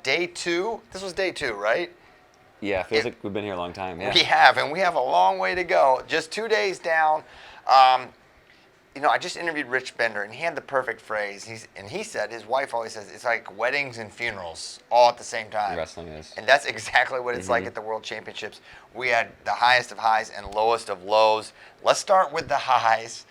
day 2. This was day 2, right? Yeah, feels like we've been here a long time. Yeah. We have, and we have a long way to go. Just 2 days down. I just interviewed Rich Bender, and he had the perfect phrase. He said, his wife always says, it's like weddings and funerals all at the same time. Wrestling is. And that's exactly what it's like at the World Championships. We had the highest of highs and lowest of lows. Let's start with the highs.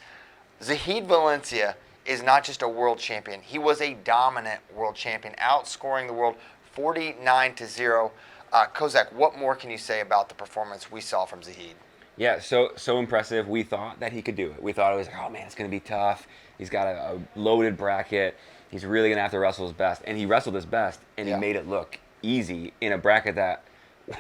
Zahed Valencia is not just a world champion. He was a dominant world champion, outscoring the world 49-0. Kozak, what more can you say about the performance we saw from Zahed? Yeah, so impressive. We thought that he could do it. We thought it was like, oh man, it's going to be tough. He's got a loaded bracket. He's really going to have to wrestle his best. And he wrestled his best, and he made it look easy in a bracket that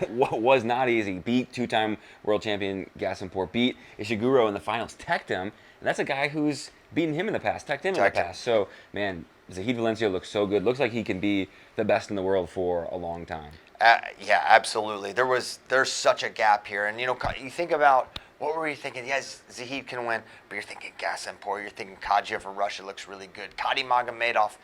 was not easy. Beat 2-time world champion Gazimpur, beat Ishiguro in the finals, teched him. And that's a guy who's beaten him in the past, teched him in the past. So, man, Zahed Valencia looks so good. Looks like he can be the best in the world for a long time. Yeah, absolutely. There's such a gap here, and you think about what were you thinking? Yes, Zahed can win, but you're thinking Gazimpur, you're thinking Kadzhiev for Russia looks really good. Khadimagomedov,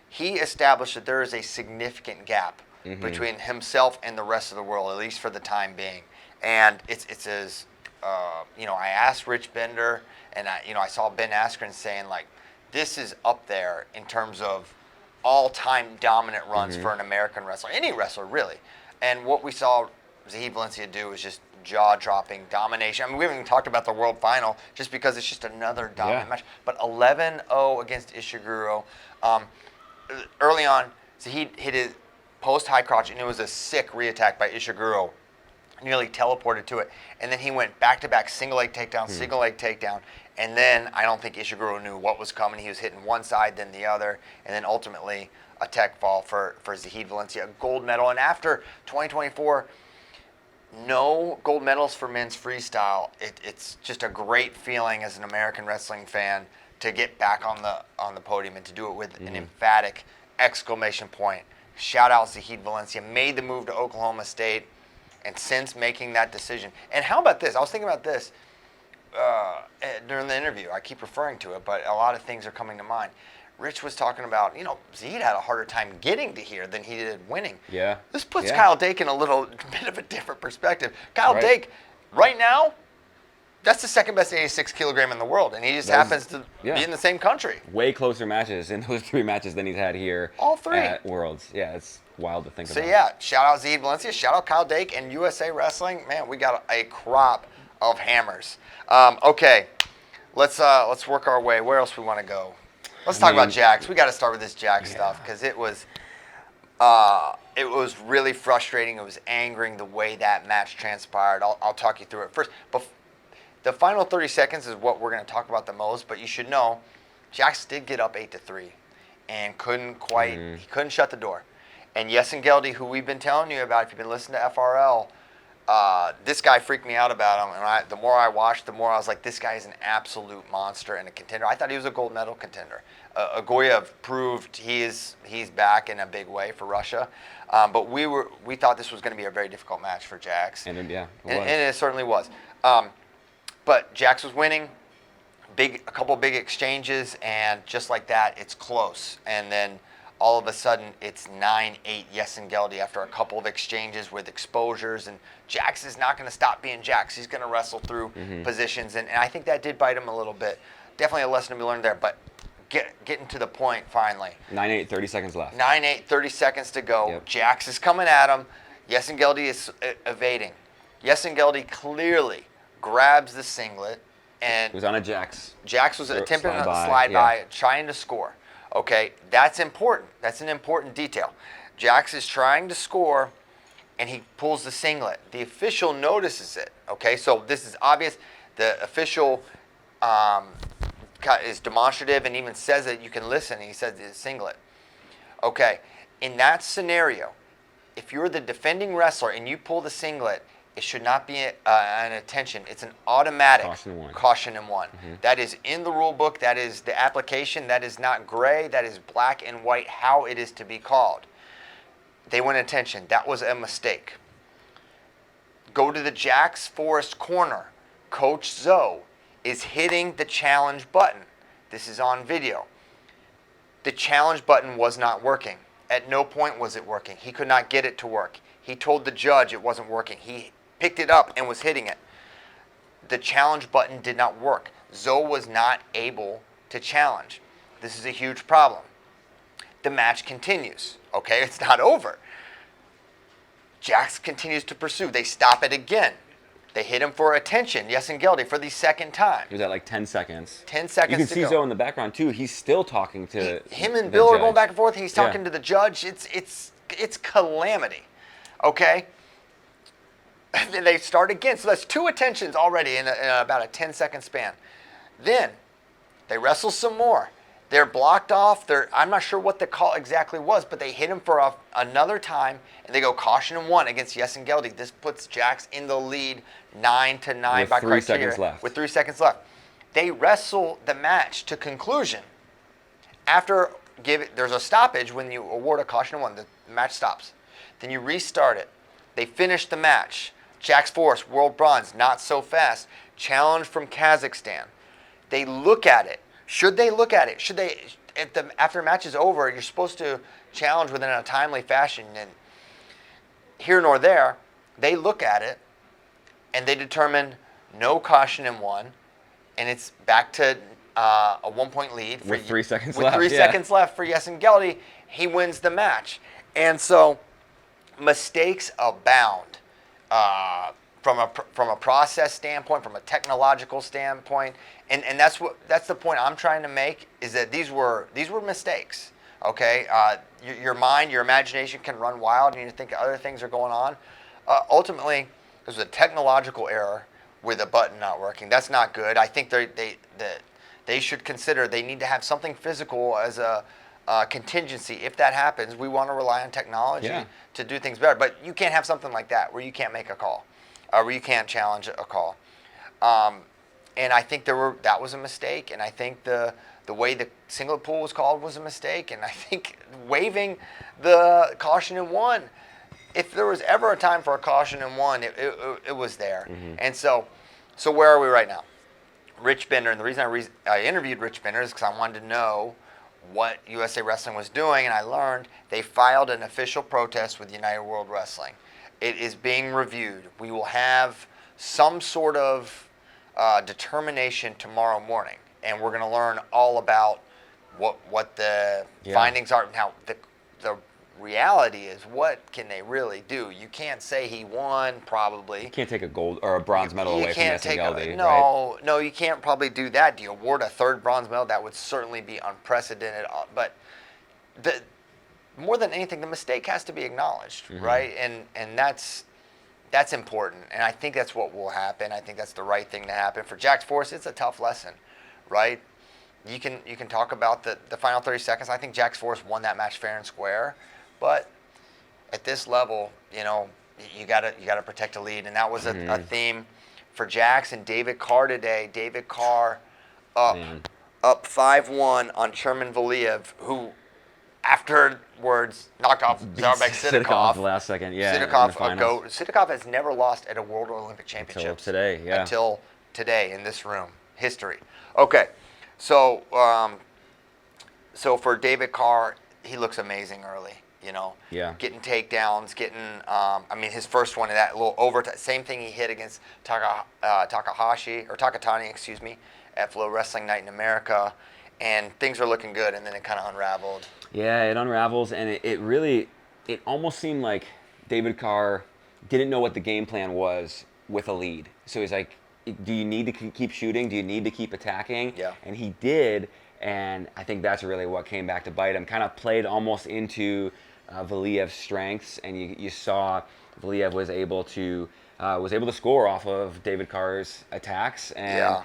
he established that there is a significant gap between himself and the rest of the world, at least for the time being. And it's as I asked Rich Bender, and I saw Ben Askren saying like, this is up there in terms of all-time dominant runs for an American wrestler, any wrestler really. And what we saw Zahed Valencia do is just jaw-dropping domination. I mean, we haven't even talked about the world final just because it's just another dominant match. But 11-0 against Ishiguro. Early on, Zahed hit his post-high crotch, and it was a sick re-attack by Ishiguro. Nearly teleported to it. And then he went back-to-back single leg takedown, single leg takedown. And then I don't think Ishiguro knew what was coming. He was hitting one side, then the other. And then ultimately a tech fall for Zahed Valencia, a gold medal. And after 2024, no gold medals for men's freestyle. It's just a great feeling as an American wrestling fan to get back on the podium and to do it with an emphatic exclamation point. Shout out Zahed Valencia. Made the move to Oklahoma State. And since making that decision, and how about this? I was thinking about this during the interview. I keep referring to it, but a lot of things are coming to mind. Rich was talking about, Zahed had a harder time getting to here than he did winning. Yeah. This puts Kyle Dake in a little bit of a different perspective. Kyle Dake, right now, that's the second best 86 kilogram in the world, and he just happens to be in the same country. Way closer matches in those 3 matches than he's had here. All 3 at Worlds. Yeah, it's wild to think about. So yeah, shout out Zahed Valencia, shout out Kyle Dake, and USA Wrestling. Man, we got a crop of hammers. Okay, let's work our way. Where else we want to go? Let's talk about Jax. We got to start with this Jax stuff because it was really frustrating. It was angering the way that match transpired. I'll talk you through it first. But the final 30 seconds is what we're going to talk about the most. But you should know, Jax did get up 8-3, and he couldn't shut the door. And Yesen Geldy, who we've been telling you about, if you've been listening to FRL, this guy freaked me out about him. And the more I watched, the more I was like, this guy is an absolute monster and a contender. I thought he was a gold medal contender. Agoyev proved he's back in a big way for Russia. But we thought this was going to be a very difficult match for Jax. And it certainly was. But Jax was winning. A couple big exchanges, and just like that, it's close. And then all of a sudden, it's 9-8 Yesen Geldy after a couple of exchanges with exposures. And Jax is not going to stop being Jax. He's going to wrestle through positions. And I think that did bite him a little bit. Definitely a lesson to be learned there. But getting to the point finally. 9-8, 30 seconds left. 9-8, 30 seconds to go. Yep. Jax is coming at him. Yesen Geldy is evading. Yesen Geldy clearly grabs the singlet. And it was on a Jax. Jax was attempting to slide by, trying to score. Okay, that's important. That's an important detail. Jax is trying to score, and he pulls the singlet. The official notices it. Okay, so this is obvious. The official is demonstrative and even says that you can listen. And he says it's a singlet. Okay, in that scenario, if you're the defending wrestler and you pull the singlet, it should not be an attention. It's an automatic caution in one. That is in the rule book. That is the application. That is not gray. That is black and white how it is to be called. They went attention. That was a mistake. Go to the Jax Forest corner. Coach Zoe is hitting the challenge button. This is on video. The challenge button was not working. At no point was it working. He could not get it to work. He told the judge it wasn't working. He picked it up and was hitting it. The challenge button did not work. Zoe was not able to challenge. This is a huge problem. The match continues. Okay, it's not over. Jax continues to pursue. They stop it again. They hit him for attention, Yesengelde, for the second time. It was at like 10 seconds. 10 seconds You can to see go. Zoe in the background too. He's still talking to him and the Bill are judge. going back and forth. He's talking Yeah. to the judge. It's calamity. Okay? And then they start again. So that's 2 attentions already in about a 10-second span. Then they wrestle some more. They're blocked off. I'm not sure what the call exactly was, but they hit him for another time, and they go caution and 1 against Yesengelde. This puts Jax in the lead 9-9 With by 3 criteria. seconds left. With 3 seconds left. They wrestle the match to conclusion. After there's a stoppage when you award a caution and 1. The match stops. Then you restart it. They finish the match. Jax Force, World Bronze, not so fast. Challenge from Kazakhstan. They look at it. Should they look at it? Should they, after the match is over, you're supposed to challenge within a timely fashion. And here nor there, they look at it, and they determine no caution in 1, and it's back to a 1-point lead. With 3 seconds with left. With 3 yeah. seconds left for Yesengelde. He wins the match. And so mistakes abound. From a process standpoint, from a technological standpoint, and that's the point I'm trying to make, is that these were mistakes. Okay, your mind, your imagination can run wild, and you think other things are going on. Ultimately, there's a technological error with a button not working. That's not good. I think they should consider they need to have something physical as a contingency. If that happens, we want to rely on technology to do things better. But you can't have something like that where you can't make a call. Where you can't challenge a call. And I think that was a mistake, and I think the way the singlet pull was called was a mistake, and I think waiving the caution in 1, if there was ever a time for a caution in 1, it was there. Mm-hmm. And so where are we right now? Rich Bender, and the reason I interviewed Rich Bender is because I wanted to know what USA Wrestling was doing, and I learned they filed an official protest with United World Wrestling. It is being reviewed. We will have some sort of determination tomorrow morning, and we're going to learn all about what the findings are. Now, the reality is, what can they really do? You can't say he won, probably. You can't take a gold or a bronze medal away from Yesengelde, No, no, you can't probably do that. Do you award a 3rd bronze medal? That would certainly be unprecedented. But more than anything, the mistake has to be acknowledged, right? And that's important. And I think that's what will happen. I think that's the right thing to happen. For Jax Force, it's a tough lesson, right? You can talk about the final 30 seconds. I think Jax Force won that match fair and square. But at this level, you gotta protect the lead. And that was a theme for Jax and David Carr today. David Carr up 5-1 on Sherman Valiev, who afterwards knocked off Zarbek Sidikov. The last second, Sidikov, a goat. Sidikov has never lost at a World or Olympic Championships. Until today in this room. History. Okay, so for David Carr, he looks amazing early. Getting takedowns, his first one in that little overtime, same thing he hit against Takatani, at FloWrestling Night in America, and things are looking good, and then it kind of unraveled. Yeah, it unravels, and it almost seemed like David Carr didn't know what the game plan was with a lead. So he's like, do you need to keep shooting? Do you need to keep attacking? Yeah. And he did, and I think that's really what came back to bite him. Kind of played almost into Valiev's strengths, and you saw Valiev was able to score off of David Carr's attacks, and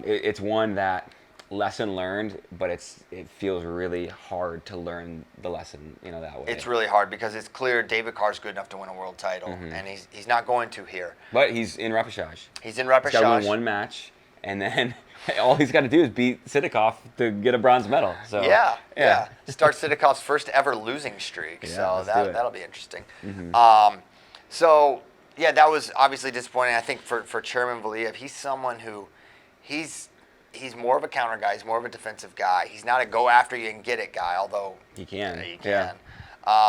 it's one that lesson learned, but it feels really hard to learn the lesson that way. It's really hard because it's clear David Carr's good enough to win a world title, and he's not going to here. But he's in repechage. He's in repechage. He's got to win one match, and then all he's got to do is beat Sidikov to get a bronze medal. So yeah. Start Sidikov's first ever losing streak. Yeah, so that'll be interesting. That was obviously disappointing. I think for Chairman Valiev, he's someone who he's more of a counter guy. He's more of a defensive guy. He's not a go after you and get it guy, although he can. He can.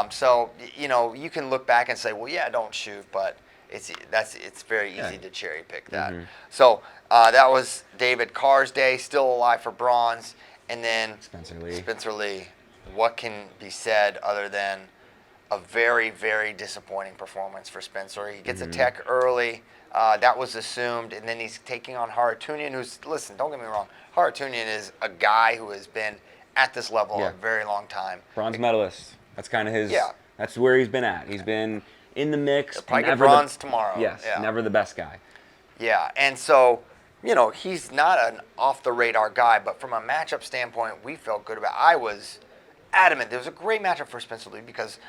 So you can look back and say, well, yeah, don't shoot, but it's very easy to cherry pick that. So that was David Carr's day, still alive for bronze, and then Spencer Lee. What can be said other than a very, very disappointing performance for Spencer? He gets a tech early. That was assumed, and then he's taking on Haratunian, who's, listen, don't get me wrong, Haratunian is a guy who has been at this level a very long time. Bronze medalist. That's kind of his. Yeah. That's where he's been at. He's been in the mix. He'll probably get bronze tomorrow. Yes, never the best guy. Yeah, and so, he's not an off-the-radar guy, but from a matchup standpoint, we felt good about it. I was adamant. There was a great matchup for Spencer Lee because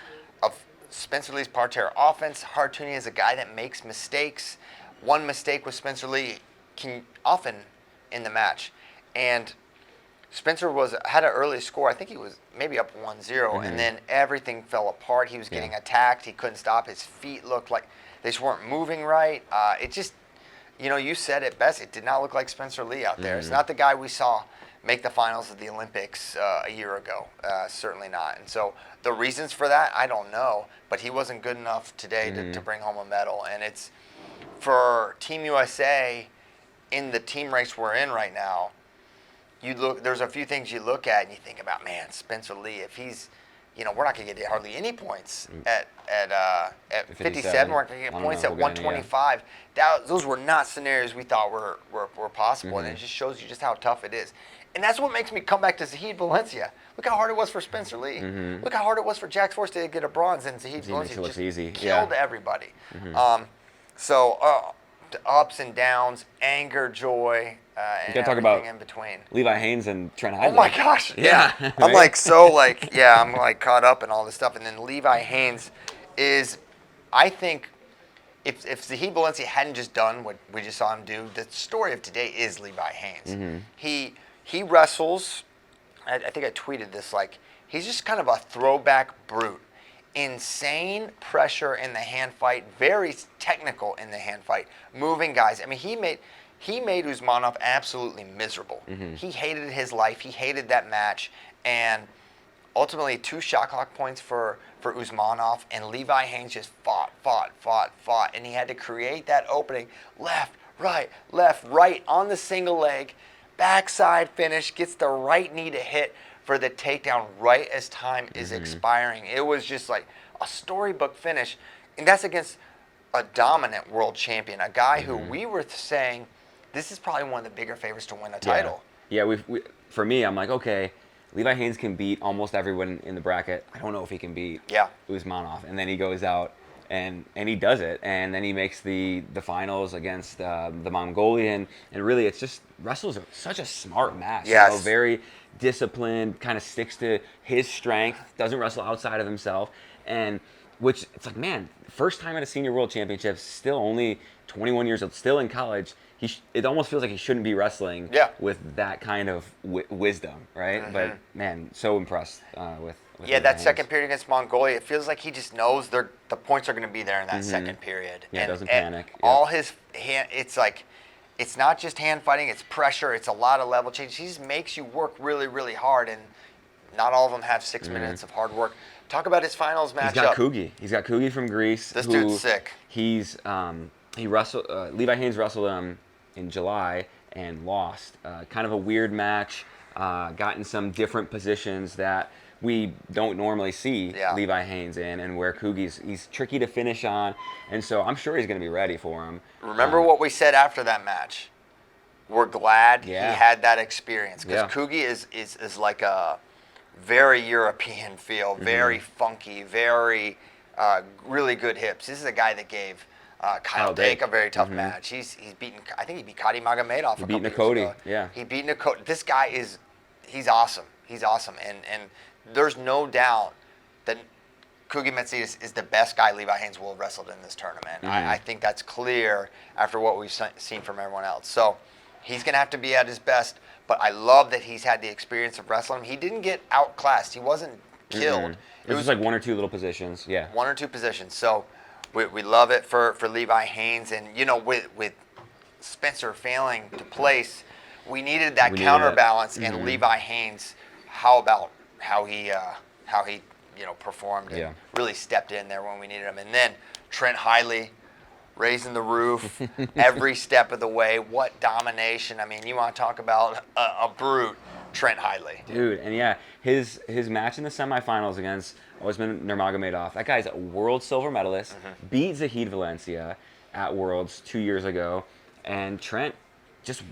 of Spencer Lee's parterre offense. Haratunian is a guy that makes mistakes. One mistake with Spencer Lee can often in the match. And Spencer had an early score. I think he was maybe up 1-0, and then everything fell apart. He was getting attacked. He couldn't stop. His feet looked like they just weren't moving right. It just, you said it best. It did not look like Spencer Lee out there. It's not the guy we saw make the finals of the Olympics a year ago. Certainly not. And so the reasons for that, I don't know, but he wasn't good enough today to bring home a medal. And it's for Team USA in the team race we're in right now. There's a few things you look at and you think about, man, Spencer Lee, if he's, we're not going to get hardly any points at 57. We're not going to get points at 125. Those were not scenarios we thought were possible, and it just shows you just how tough it is. And that's what makes me come back to Zahed Valencia. Look how hard it was for Spencer Lee. Look how hard it was for Jack Force to get a bronze, and Zahed Valencia just killed everybody. So ups and downs, anger, joy, and you gotta talk about in between. Levi Haynes and Trent Hidley. Oh my gosh! Yeah, I'm I'm caught up in all this stuff. And then Levi Haynes is, I think, if Zahed Valencia hadn't just done what we just saw him do, the story of today is Levi Haynes. He wrestles. I think I tweeted this. He's just kind of a throwback brute. Insane pressure in the hand fight, very technical in the hand fight, moving guys. I mean, he made Usmanov absolutely miserable. He hated his life. He hated that match, and ultimately 2 shot clock points for Usmanov, and Levi Haynes just fought, and he had to create that opening, left, right on the single leg, backside finish, gets the right knee to hit for the takedown right as time is expiring. It was just like a storybook finish, and that's against a dominant world champion, a guy who we were saying this is probably one of the bigger favorites to win a title. Yeah, for me, I'm like, okay, Levi Haynes can beat almost everyone in the bracket. I don't know if he can beat Usmanov, and then he goes out and he does it, and then he makes the finals against the Mongolian, and really, it's just wrestles are such a smart match. Yes. Very disciplined, kind of sticks to his strength, doesn't wrestle outside of himself, and which it's like, man, first time at a senior world championship, still only 21 years old, still in college. It almost feels like he shouldn't be wrestling with that kind of wisdom, right? But man, so impressed with that Haynes. second period against Mongolia, it feels like he just knows the points are going to be there in that second period. Yeah, doesn't panic. All his hand, it's like, it's not just hand fighting, it's pressure, it's a lot of level change. He just makes you work really, really hard, and not all of them have 6 minutes of hard work. Talk about his finals matchup. He's got Kugi from Greece. This dude's sick. He wrestled. Levi Haynes wrestled him in July and lost. Kind of a weird match. Got in some different positions that we don't normally see Levi Haynes in, and where he's tricky to finish on, and so I'm sure he's going to be ready for him. Remember what we said after that match? We're glad he had that experience, because Kugi is like a very European feel, very funky, very really good hips. This is a guy that gave Kyle Dake a very tough match. He's beaten. I think he beat Kadi Magomedov. He beat Nakoti. He beat Nakoti. This guy he's awesome. He's awesome, and there's no doubt that Kugi Metsidis is the best guy Levi Haynes will have wrestled in this tournament. I think that's clear after what we've seen from everyone else. So he's going to have to be at his best, but I love that he's had the experience of wrestling. He didn't get outclassed. He wasn't killed. It was like 1 or 2 little positions. Yeah. 1 or 2 positions. So we love it for Levi Haynes. And, with Spencer failing to place, we needed that counterbalance. And Levi Haynes, how about how he performed and Yeah. really stepped in there when we needed him. And then Trent Hidley raising the roof every step of the way. What domination. I mean, you want to talk about a brute, Trent Hidley. Dude, and yeah, his match in the semifinals against Osman Nurmagomedov, that guy's a world silver medalist, beat Zahed Valencia at Worlds 2 years ago, and Trent just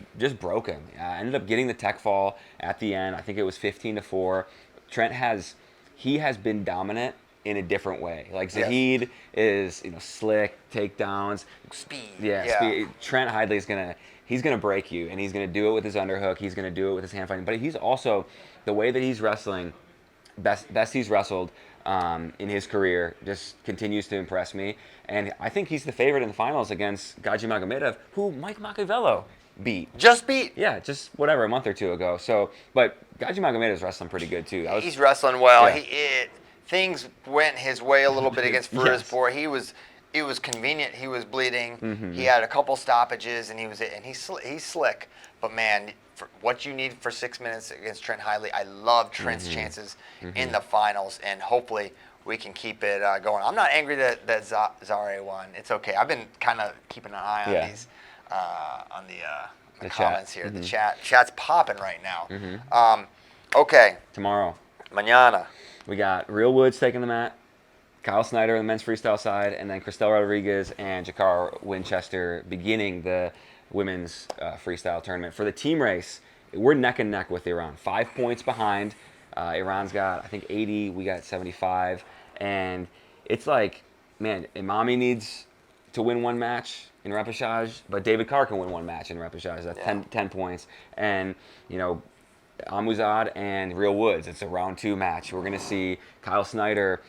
broke him. Ended up getting the tech fall at the end. I think it was 15-4. Trent has been dominant in a different way. Like Zahed is, slick takedowns, Speed. Speed. Trent Hidley is he's gonna break you, and he's gonna do it with his underhook. He's gonna do it with his hand fighting. But he's also, the way that he's wrestling, best he's wrestled in his career, just continues to impress me. And I think he's the favorite in the finals against Gaji Magomedov, who Mike Machiavello beat. Just beat. Yeah, just whatever, a month or two ago. So, but Gaji Magomedov's wrestling pretty good too. He's wrestling well. Yeah. Things went his way a little bit against Firuzpor. It was convenient. He was bleeding. He had a couple stoppages, and he's slick. But man, for what you need for 6 minutes against Trent Hidley, I love Trent's chances in the finals, and hopefully we can keep it going. I'm not angry that Zare won. It's okay. I've been kind of keeping an eye on these on the comments chat. here. The chat's popping right now. Okay. Tomorrow. Mañana. We got Real Woods taking the mat, Kyle Snyder on the men's freestyle side, and then Cristel Rodriguez and Jakar Winchester beginning the women's freestyle tournament. For the team race, we're neck and neck with Iran. 5 points behind. Iran's got, I think, 80. We got 75. And it's like, man, Imami needs to win one match in repechage, but David Carr can win one match in repechage. That's 10 points. And, Amuzad and Real Woods, it's a round 2 match. We're going to see Kyle Snyder,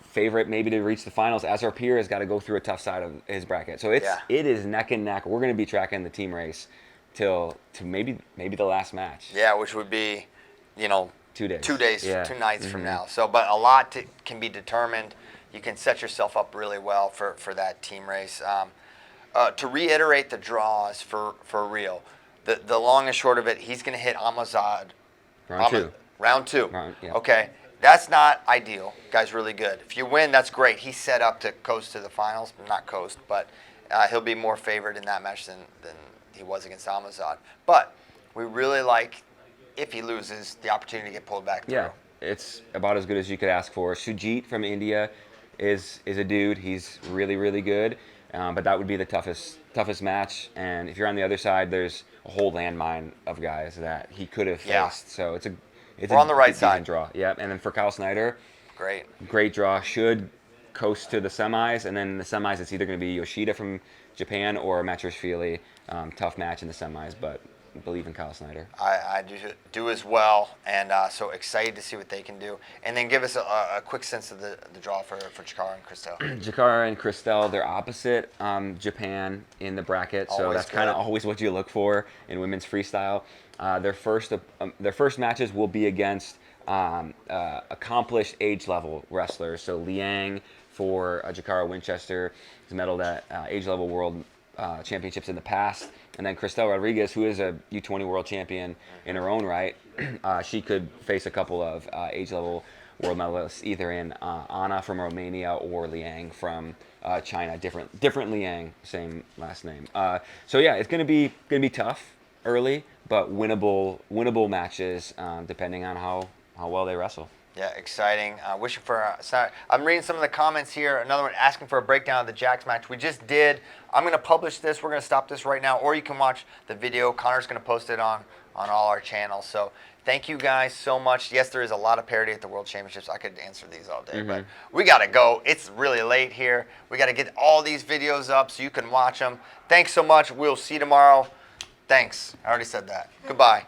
favorite maybe to reach the finals, as our peer has got to go through a tough side of his bracket. So it is neck and neck. We're going to be tracking the team race to maybe the last match. Yeah, which would be, 2 days. 2 days, 2 nights from now. So, but a lot can be determined. You can set yourself up really well for that team race. To reiterate the draws for Real, the long and short of it, he's going to hit Amazad. Round two. Okay. That's not ideal. Guy's really good. If you win, that's great. He's set up to coast to the finals. Not coast, but he'll be more favored in that match than he was against Amazad. But we really like, if he loses, the opportunity to get pulled back through. Yeah, it's about as good as you could ask for. Sujit from India is a dude. He's really, really good. But that would be the toughest match. And if you're on the other side, there's a whole landmine of guys that he could have faced. So we're on the right side. Draw. Yeah, and then for Kyle Snyder, great draw. Should coast to the semis, and then in the semis, it's either going to be Yoshida from Japan or Metrashvili. Tough match in the semis, but believe in Kyle Snyder. I do as well, and so excited to see what they can do. And then give us a quick sense of the draw for Jakar and Cristel. Jakar and Cristel, they're opposite Japan in the bracket, so that's kind of always what you look for in women's freestyle. Their first matches will be against accomplished age level wrestlers. So Liang for Jakar Winchester has medaled at age level world championships in the past. And then Cristel Rodriguez, who is a U20 world champion in her own right, she could face a couple of age-level world medalists, either in Anna from Romania or Liang from China. Different Liang, same last name. So yeah, it's gonna be tough early, but winnable matches depending on how well they wrestle. Yeah, exciting. Wishing for. I'm reading some of the comments here. Another one asking for a breakdown of the Jax match. We just did. I'm going to publish this. We're going to stop this right now, or you can watch the video. Connor's going to post it on all our channels. So thank you guys so much. Yes, there is a lot of parity at the World Championships. I could answer these all day, but we got to go. It's really late here. We got to get all these videos up so you can watch them. Thanks so much. We'll see you tomorrow. Thanks. I already said that. Goodbye.